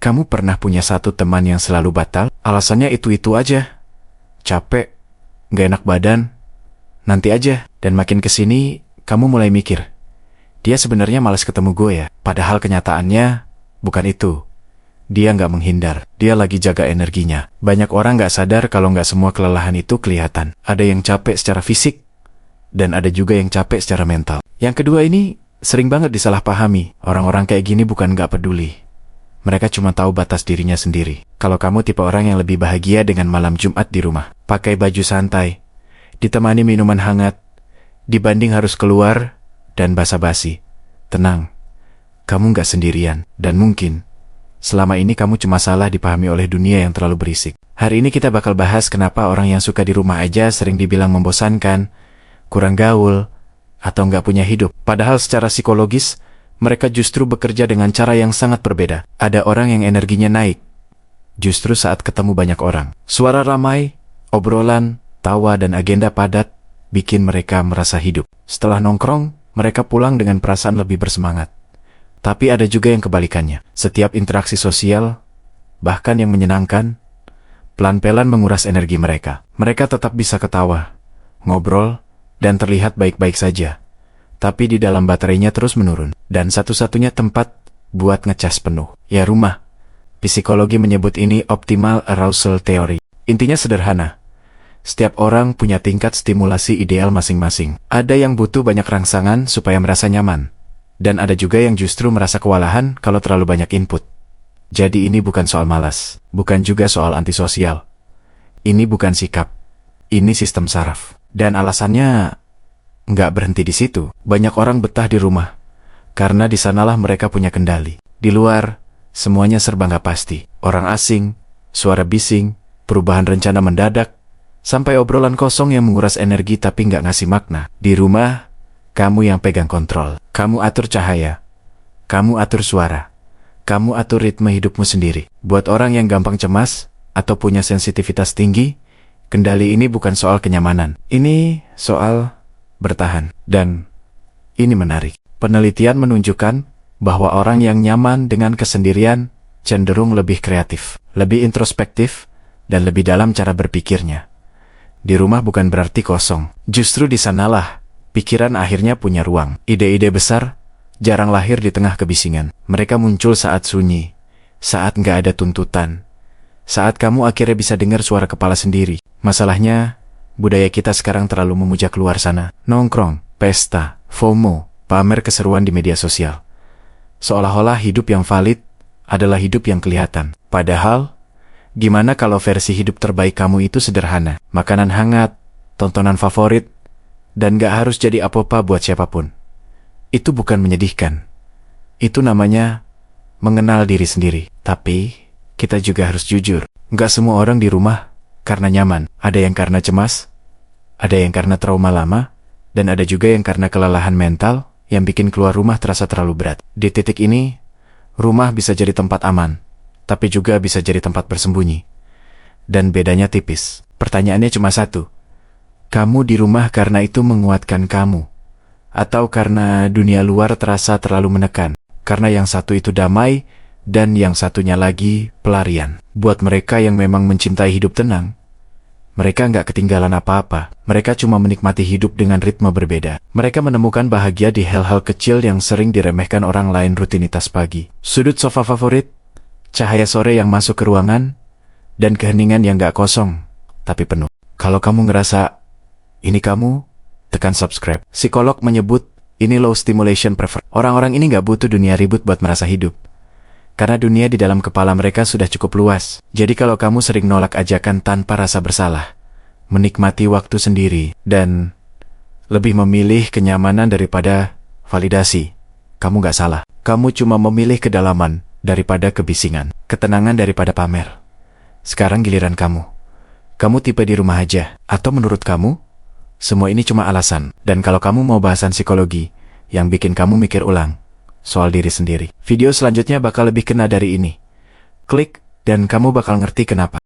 Kamu pernah punya satu teman yang selalu batal? Alasannya itu-itu aja. Capek, gak enak badan, nanti aja. Dan makin kesini, kamu mulai mikir, dia sebenarnya malas ketemu gue ya. Padahal kenyataannya bukan itu. Dia gak menghindar, dia lagi jaga energinya. Banyak orang gak sadar kalau gak semua kelelahan itu kelihatan. Ada yang capek secara fisik, dan ada juga yang capek secara mental. Yang kedua ini sering banget disalahpahami. Orang-orang kayak gini bukan gak peduli. Mereka cuma tahu batas dirinya sendiri. Kalau kamu tipe orang yang lebih bahagia dengan malam Jumat di rumah, pakai baju santai, ditemani minuman hangat, dibanding harus keluar dan basa-basi, tenang, kamu nggak sendirian. Dan mungkin selama ini kamu cuma salah dipahami oleh dunia yang terlalu berisik. Hari ini kita bakal bahas kenapa orang yang suka di rumah aja sering dibilang membosankan, kurang gaul, atau nggak punya hidup. Padahal secara psikologis, mereka justru bekerja dengan cara yang sangat berbeda. Ada orang yang energinya naik justru saat ketemu banyak orang. Suara ramai, obrolan, tawa, dan agenda padat bikin mereka merasa hidup. Setelah nongkrong, mereka pulang dengan perasaan lebih bersemangat. Tapi ada juga yang kebalikannya. Setiap interaksi sosial, bahkan yang menyenangkan, pelan-pelan menguras energi mereka. Mereka tetap bisa ketawa, ngobrol, dan terlihat baik-baik saja. Tapi di dalam baterainya terus menurun. Dan satu-satunya tempat buat ngecas penuh, ya rumah. Psikologi menyebut ini optimal arousal theory. Intinya sederhana. Setiap orang punya tingkat stimulasi ideal masing-masing. Ada yang butuh banyak rangsangan supaya merasa nyaman. Dan ada juga yang justru merasa kewalahan kalau terlalu banyak input. Jadi ini bukan soal malas. Bukan juga soal antisosial. Ini bukan sikap. Ini sistem saraf. Dan alasannya nggak berhenti di situ. Banyak orang betah di rumah karena di sanalah mereka punya kendali. Di luar, semuanya serba nggak pasti. Orang asing, suara bising, perubahan rencana mendadak, sampai obrolan kosong yang menguras energi tapi nggak ngasih makna. Di rumah, kamu yang pegang kontrol. Kamu atur cahaya, kamu atur suara, kamu atur ritme hidupmu sendiri. Buat orang yang gampang cemas atau punya sensitivitas tinggi, kendali ini bukan soal kenyamanan. Ini soal bertahan. Dan ini menarik. Penelitian menunjukkan bahwa orang yang nyaman dengan kesendirian cenderung lebih kreatif, lebih introspektif, dan lebih dalam cara berpikirnya. Di rumah bukan berarti kosong. Justru di sanalah pikiran akhirnya punya ruang. Ide-ide besar jarang lahir di tengah kebisingan. Mereka muncul saat sunyi, saat nggak ada tuntutan, saat kamu akhirnya bisa dengar suara kepala sendiri. Masalahnya, budaya kita sekarang terlalu memuja keluar sana. Nongkrong, pesta, FOMO, pamer keseruan di media sosial. Seolah-olah hidup yang valid adalah hidup yang kelihatan. Padahal, gimana kalau versi hidup terbaik kamu itu sederhana? Makanan hangat, tontonan favorit, dan gak harus jadi apa-apa buat siapapun. Itu bukan menyedihkan. Itu namanya mengenal diri sendiri. Tapi, kita juga harus jujur. Gak semua orang di rumah karena nyaman. Ada yang karena cemas, ada yang karena trauma lama, dan ada juga yang karena kelelahan mental yang bikin keluar rumah terasa terlalu berat. Di titik ini, rumah bisa jadi tempat aman, tapi juga bisa jadi tempat bersembunyi. Dan bedanya tipis. Pertanyaannya cuma satu. Kamu di rumah karena itu menguatkan kamu? Atau karena dunia luar terasa terlalu menekan? Karena yang satu itu damai, dan yang satunya lagi pelarian. Buat mereka yang memang mencintai hidup tenang, mereka nggak ketinggalan apa-apa. Mereka cuma menikmati hidup dengan ritme berbeda. Mereka menemukan bahagia di hal-hal kecil yang sering diremehkan orang lain. Rutinitas pagi, sudut sofa favorit, cahaya sore yang masuk ke ruangan, dan keheningan yang nggak kosong, tapi penuh. Kalau kamu ngerasa ini kamu, tekan subscribe. Psikolog menyebut ini low stimulation preference. Orang-orang ini nggak butuh dunia ribut buat merasa hidup. Karena dunia di dalam kepala mereka sudah cukup luas. Jadi kalau kamu sering nolak ajakan tanpa rasa bersalah, menikmati waktu sendiri, dan lebih memilih kenyamanan daripada validasi, kamu gak salah. Kamu cuma memilih kedalaman daripada kebisingan, ketenangan daripada pamer. Sekarang giliran kamu. Kamu tipe di rumah aja. Atau menurut kamu, semua ini cuma alasan. Dan kalau kamu mau bahasan psikologi yang bikin kamu mikir ulang soal diri sendiri, video selanjutnya bakal lebih kena dari ini. Klik, dan kamu bakal ngerti kenapa.